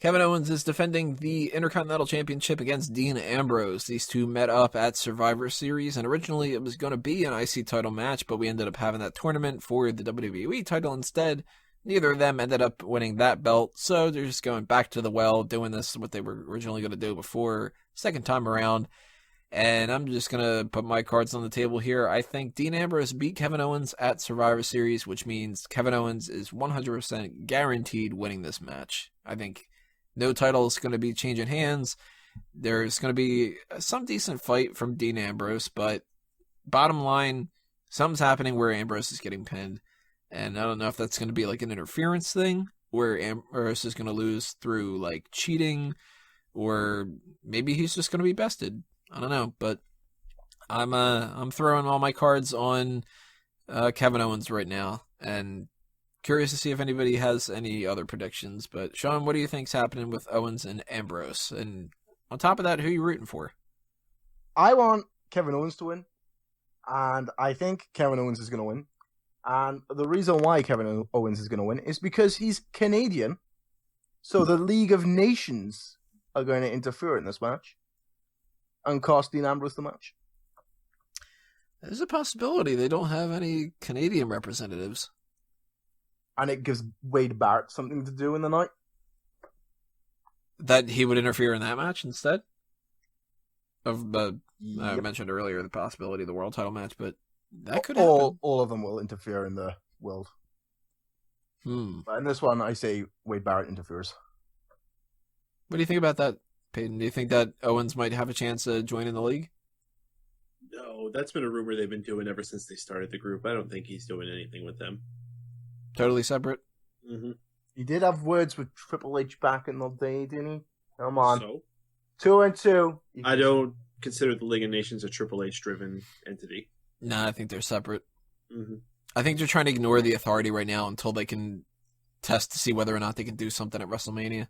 Kevin Owens is defending the Intercontinental Championship against Dean Ambrose. These two met up at Survivor Series, and originally it was going to be an IC title match, but we ended up having that tournament for the WWE title instead. Neither of them ended up winning that belt, so they're just going back to the well, doing this what they were originally going to do before, second time around. And I'm just going to put my cards on the table here. I think Dean Ambrose beat Kevin Owens at Survivor Series, which means Kevin Owens is 100% guaranteed winning this match. I think no title is going to be changing hands. There's going to be some decent fight from Dean Ambrose, but bottom line, something's happening where Ambrose is getting pinned. And I don't know if that's going to be like an interference thing, where Ambrose is going to lose through like cheating, or maybe he's just going to be bested. I don't know, but I'm throwing all my cards on Kevin Owens right now, and curious to see if anybody has any other predictions. But Sean, what do you think's happening with Owens and Ambrose? And on top of that, who are you rooting for? I want Kevin Owens to win, and I think Kevin Owens is going to win. And the reason why Kevin Owens is going to win is because he's Canadian, so the League of Nations are going to interfere in this match and cost Dean Ambrose the match. There's a possibility they don't have any Canadian representatives. And it gives Wade Barrett something to do in the night. That he would interfere in that match instead? Of I Yep. mentioned earlier the possibility of the world title match, but that could happen. All of them will interfere in the world. But in this one, I say Wade Barrett interferes. What do you think about that, Peyton? Do you think that Owens might have a chance of joining the league? No, that's been a rumor they've been doing ever since they started the group. I don't think he's doing anything with them. Totally separate? Mm-hmm. He did have words with Triple H back in the day, didn't he? Come on. So, 2-2. I don't consider the League of Nations a Triple H-driven entity. No, I think they're separate. Mm-hmm. I think they're trying to ignore the authority right now until they can test to see whether or not they can do something at WrestleMania.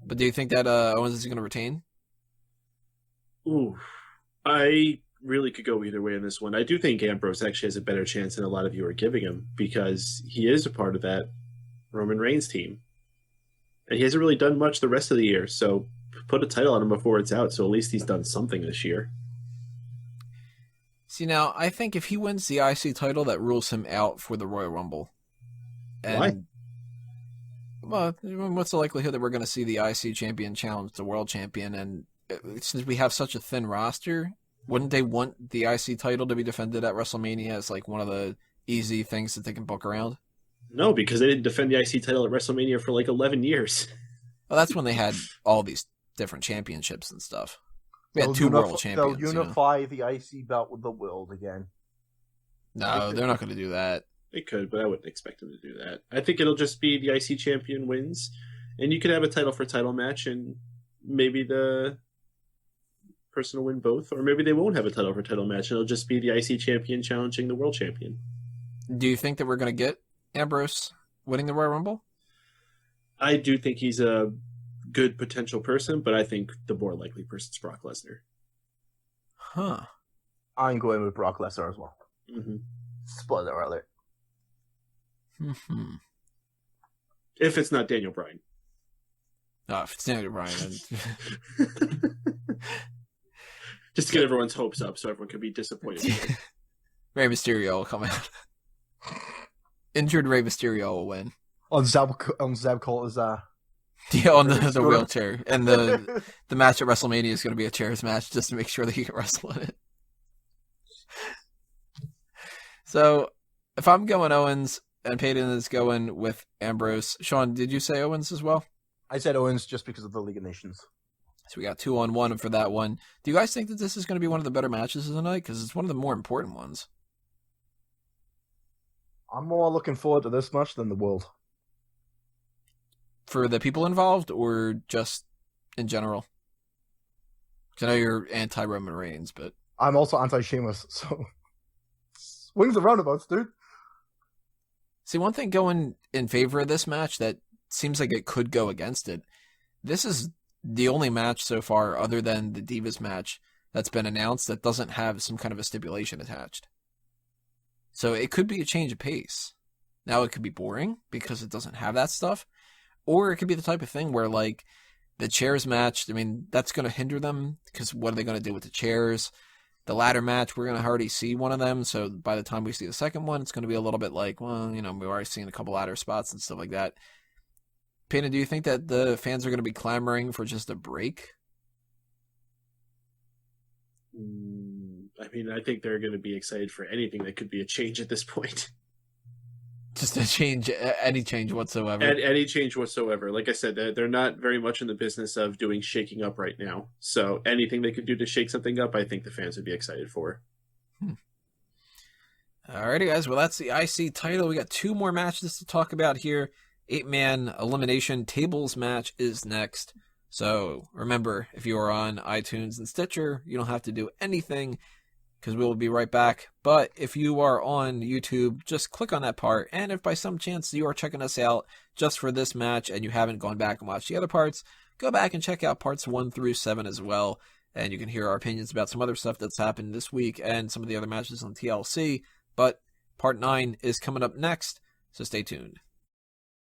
But do you think that Owens is going to retain? Ooh, I really could go either way in this one. I do think Ambrose actually has a better chance than a lot of you are giving him because he is a part of that Roman Reigns team. And he hasn't really done much the rest of the year, so put a title on him before it's out, so at least he's done something this year. See, now, I think if he wins the IC title, that rules him out for the Royal Rumble. And, why? Well, what's the likelihood that we're going to see the IC champion challenge the world champion? And since we have such a thin roster, wouldn't they want the IC title to be defended at WrestleMania as like one of the easy things that they can book around? No, because they didn't defend the IC title at WrestleMania for like 11 years. Well, that's when they had all these different championships and stuff. We had two world champions. They'll unify the IC belt with the world again. No, they're not going to do that. They could, but I wouldn't expect them to do that. I think it'll just be the IC champion wins, and you could have a title for title match, and maybe the person will win both, or maybe they won't have a title for title match, and it'll just be the IC champion challenging the world champion. Do you think that we're going to get Ambrose winning the Royal Rumble? I do think he's a good potential person, but I think the more likely person is Brock Lesnar. Huh. I'm going with Brock Lesnar as well. Mm-hmm. Spoiler alert. Mm-hmm. If it's not Daniel Bryan. Oh, if it's Daniel Bryan, then... Just to get everyone's hopes up so everyone can be disappointed. Rey Mysterio will come out. Injured Rey Mysterio will win. On Zeb Coulter's Yeah, on the wheelchair. And the match at WrestleMania is going to be a chairs match just to make sure that he can wrestle in it. So, if I'm going Owens and Peyton is going with Ambrose. Sean, did you say Owens as well? I said Owens just because of the League of Nations. So we got 2-on-1 for that one. Do you guys think that this is going to be one of the better matches of the night? Because it's one of the more important ones. I'm more looking forward to this match than the world. For the people involved or just in general? Because I know you're anti-Roman Reigns, but... I'm also anti-Sheamus, so... Swings and roundabouts, dude. See, one thing going in favor of this match that seems like it could go against it, this is the only match so far, other than the Divas match, that's been announced that doesn't have some kind of a stipulation attached. So it could be a change of pace. Now, it could be boring because it doesn't have that stuff, or it could be the type of thing where, like, the chairs match, I mean, that's going to hinder them because what are they going to do with the chairs? The ladder match, we're going to already see one of them, so by the time we see the second one, it's going to be a little bit like, well, we've already seen a couple ladder spots and stuff like that. Pena, do you think that the fans are going to be clamoring for just a break? I mean, I think they're going to be excited for anything that could be a change at this point. Just a change, any change whatsoever. Any change whatsoever. Like I said, they're not very much in the business of doing shaking up right now. So anything they could do to shake something up, I think the fans would be excited for. Alrighty, guys. Well, that's the IC title. We got 2 more matches to talk about here. 8-man elimination tables match is next. So remember, if you are on iTunes and Stitcher, you don't have to do anything because we will be right back. But if you are on YouTube, just click on that part. And if by some chance you are checking us out just for this match and you haven't gone back and watched the other parts, go back and check out parts 1 through 7 as well. And you can hear our opinions about some other stuff that's happened this week and some of the other matches on TLC. But part 9 is coming up next, so stay tuned.